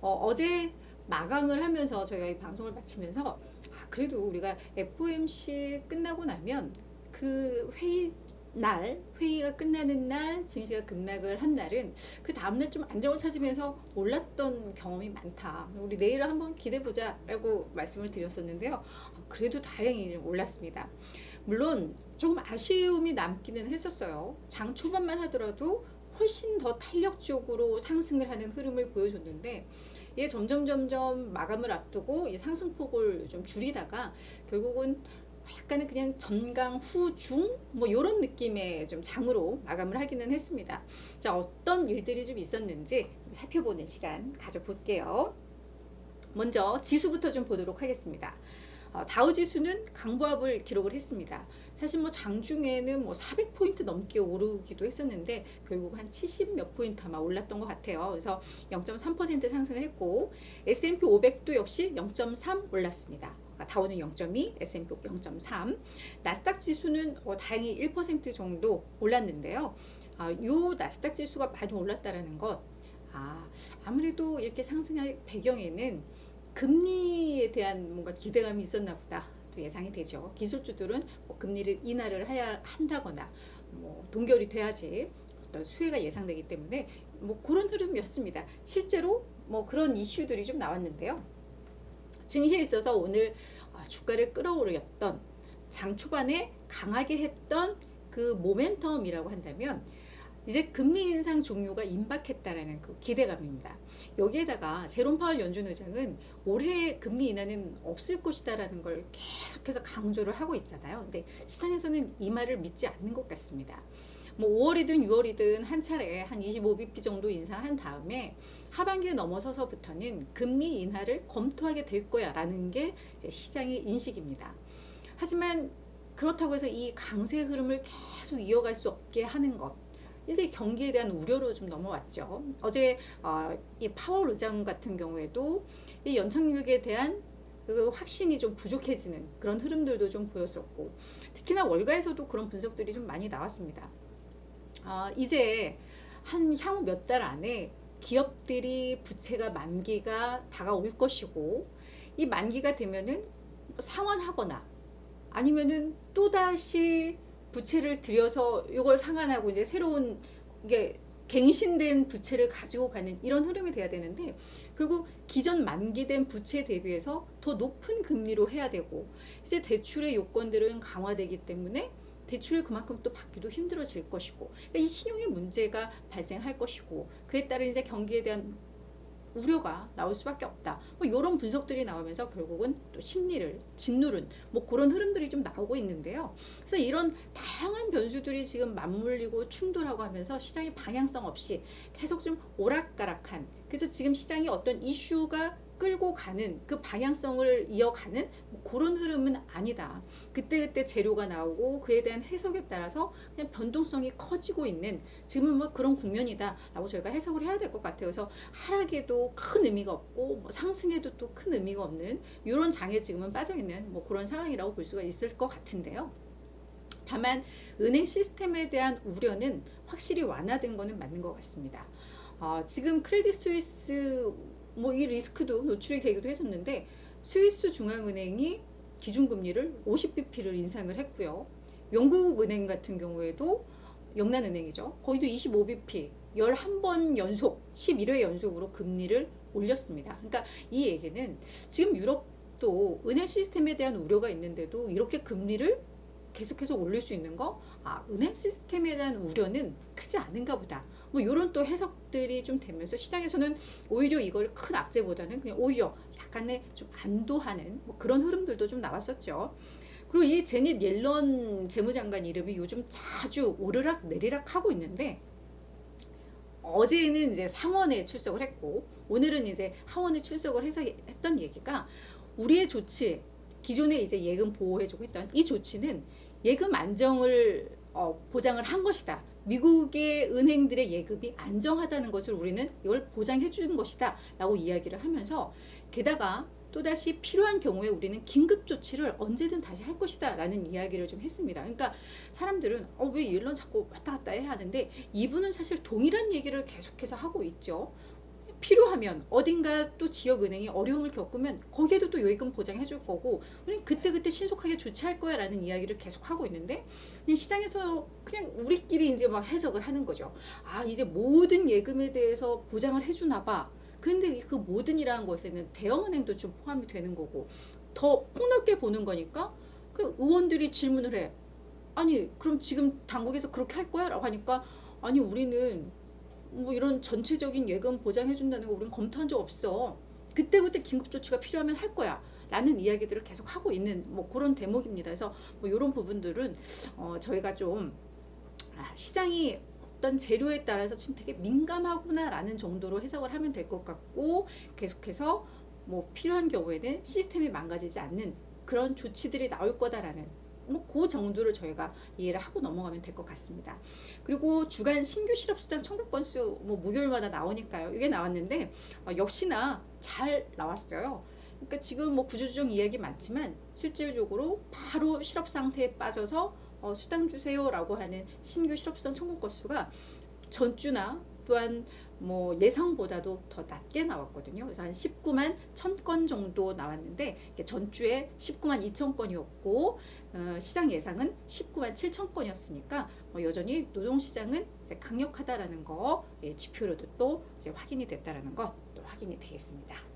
어제 마감을 하면서 저희가 이 방송을 마치면서 그래도 우리가 FOMC 끝나고 나면 그 회의가 끝나는 날 증시가 급락을 한 날은 그 다음날 좀 안정을 찾으면서 올랐던 경험이 많다. 우리 내일을 한번 기대보자 라고 말씀을 드렸었는데요. 그래도 다행히 좀 올랐습니다. 물론 조금 아쉬움이 남기는 했었어요. 장 초반만 하더라도 훨씬 더 탄력적으로 상승을 하는 흐름을 보여줬는데 이게 점점 마감을 앞두고 이 상승폭을 좀 줄이다가 결국은 약간은 그냥 전강 후중 뭐 이런 느낌의 좀 장으로 마감을 하기는 했습니다. 자, 어떤 일들이 좀 있었는지 살펴보는 시간 가져볼게요. 먼저 지수부터 좀 보도록 하겠습니다. 다우 지수는 강보합을 기록을 했습니다. 사실 뭐 장중에는 뭐 400포인트 넘게 오르기도 했었는데 결국 한 70 몇 포인트 아마 올랐던 것 같아요. 그래서 0.3% 상승을 했고 S&P 500도 역시 0.3 올랐습니다. 다우는 0.2, S&P 0.3, 나스닥 지수는 다행히 1% 정도 올랐는데요. 요 나스닥 지수가 많이 올랐다라는 것, 아무래도 이렇게 상승할 배경에는 금리에 대한 뭔가 기대감이 있었나 보다 또 예상이 되죠. 기술주들은 뭐 금리를 인하를 해야 한다거나 뭐 동결이 돼야지 어떤 수혜가 예상되기 때문에 뭐 그런 흐름이었습니다. 실제로 뭐 그런 이슈들이 좀 나왔는데요. 증시에 있어서 오늘 주가를 끌어올렸던 장 초반에 강하게 했던 그 모멘텀이라고 한다면 이제 금리 인상 종료가 임박했다라는 그 기대감입니다. 여기에다가 제롬 파월 연준 의장은 올해 금리 인하는 없을 것이다라는 걸 계속해서 강조를 하고 있잖아요. 근데 시장에서는 이 말을 믿지 않는 것 같습니다. 뭐 5월이든 6월이든 한 차례 한 25bp 정도 인상한 다음에 하반기에 넘어서서부터는 금리 인하를 검토하게 될 거야 라는 게 이제 시장의 인식입니다. 하지만 그렇다고 해서 이 강세 흐름을 계속 이어갈 수 없게 하는 것, 이제 경기에 대한 우려로 좀 넘어왔죠. 어제 이 파월 의장 같은 경우에도 이 연착륙에 대한 그 확신이 좀 부족해지는 그런 흐름들도 좀 보였었고, 특히나 월가에서도 그런 분석들이 좀 많이 나왔습니다. 이제 한 향후 몇 달 안에 기업들이 부채가 만기가 다가올 것이고, 이 만기가 되면은 상환하거나 아니면은 또다시 부채를 들여서 이걸 상환하고 이제 새로운 이게 갱신된 부채를 가지고 가는 이런 흐름이 돼야 되는데, 결국 기존 만기된 부채 대비해서 더 높은 금리로 해야 되고, 이제 대출의 요건들은 강화되기 때문에 대출을 그만큼 또 받기도 힘들어질 것이고, 그러니까 이 신용의 문제가 발생할 것이고, 그에 따른 이제 경기에 대한 우려가 나올 수밖에 없다. 뭐 이런 분석들이 나오면서 결국은 또 심리를 짓누른 뭐 그런 흐름들이 좀 나오고 있는데요. 그래서 이런 다양한 변수들이 지금 맞물리고 충돌하고 하면서 시장이 방향성 없이 계속 좀 오락가락한, 그래서 지금 시장이 어떤 이슈가 끌고 가는 그 방향성을 이어가는 뭐 그런 흐름은 아니다. 그때그때 재료가 나오고 그에 대한 해석에 따라서 그냥 변동성이 커지고 있는 지금은 뭐 그런 국면이다 라고 저희가 해석을 해야 될 것 같아요. 그래서 하락에도 큰 의미가 없고 뭐 상승에도 또 큰 의미가 없는 이런 장에 지금은 빠져있는 뭐 그런 상황이라고 볼 수가 있을 것 같은데요. 다만 은행 시스템에 대한 우려는 확실히 완화된 거는 맞는 것 같습니다. 지금 크레딧 스위스 뭐 이 리스크도 노출이 되기도 했었는데, 스위스 중앙은행이 기준금리를 50bp를 인상을 했고요. 영국은행 같은 경우에도 영란은행이죠. 거기도 25bp 11번 연속 11회 연속으로 금리를 올렸습니다. 그러니까 이 얘기는 지금 유럽도 은행 시스템에 대한 우려가 있는데도 이렇게 금리를 계속해서 올릴 수 있는 거, 은행 시스템에 대한 우려는 크지 않은가 보다. 뭐 이런 또 해석들이 좀 되면서 시장에서는 오히려 이걸 큰 악재보다는 그냥 오히려 약간의 좀 안도하는 뭐 그런 흐름들도 좀 나왔었죠. 그리고 이 제닛 옐런 재무장관 이름이 요즘 자주 오르락 내리락 하고 있는데, 어제는 이제 상원에 출석을 했고 오늘은 이제 하원에 출석을 해서 했던 얘기가, 우리의 조치, 기존에 이제 예금 보호해주고 했던 이 조치는 예금 안정을 보장을 한 것이다. 미국의 은행들의 예금이 안정하다는 것을 우리는 이걸 보장해 주는 것이다 라고 이야기를 하면서, 게다가 또다시 필요한 경우에 우리는 긴급 조치를 언제든 다시 할 것이다 라는 이야기를 좀 했습니다. 그러니까 사람들은 왜 옐런 자꾸 왔다 갔다 해야 하는데, 이분은 사실 동일한 얘기를 계속해서 하고 있죠. 필요하면 어딘가 또 지역은행이 어려움을 겪으면 거기에도 또 요익금 보장해 줄 거고 우리는 그때그때 신속하게 조치할 거야 라는 이야기를 계속 하고 있는데 그냥 시장에서 그냥 우리끼리 이제 막 해석을 하는 거죠. 아, 이제 모든 예금에 대해서 보장을 해주나 봐. 근데 그 모든이라는 것에는 대형은행도 좀 포함이 되는 거고 더 폭넓게 보는 거니까 그 의원들이 질문을 해. 아니 그럼 지금 당국에서 그렇게 할 거야? 라고 하니까 아니 우리는 뭐 이런 전체적인 예금 보장해준다는 거 우리는 검토한 적 없어. 그때그때 긴급조치가 필요하면 할 거야. 라는 이야기들을 계속 하고 있는 뭐 그런 대목입니다. 그래서 뭐 이런 부분들은 저희가 좀 시장이 어떤 재료에 따라서 지금 되게 민감하구나라는 정도로 해석을 하면 될 것 같고 계속해서 뭐 필요한 경우에는 시스템이 망가지지 않는 그런 조치들이 나올 거다라는 뭐 그 정도를 저희가 이해를 하고 넘어가면 될 것 같습니다. 그리고 주간 신규 실업수당 청구 건수 뭐 목요일마다 나오니까요. 이게 나왔는데 역시나 잘 나왔어요. 그러니까 지금 뭐 구조조정 이야기 많지만 실질적으로 바로 실업 상태에 빠져서 수당 주세요라고 하는 신규 실업수당 청구 건수가 전주나 또한 뭐 예상보다도 더 낮게 나왔거든요. 그래서 한 19만 1,000건 정도 나왔는데 전주에 19만 2천 건이었고 시장 예상은 19만 7천 건이었으니까 여전히 노동시장은 이제 강력하다라는 거 지표로도 또 이제 확인이 됐다라는 거 또 확인이 되겠습니다.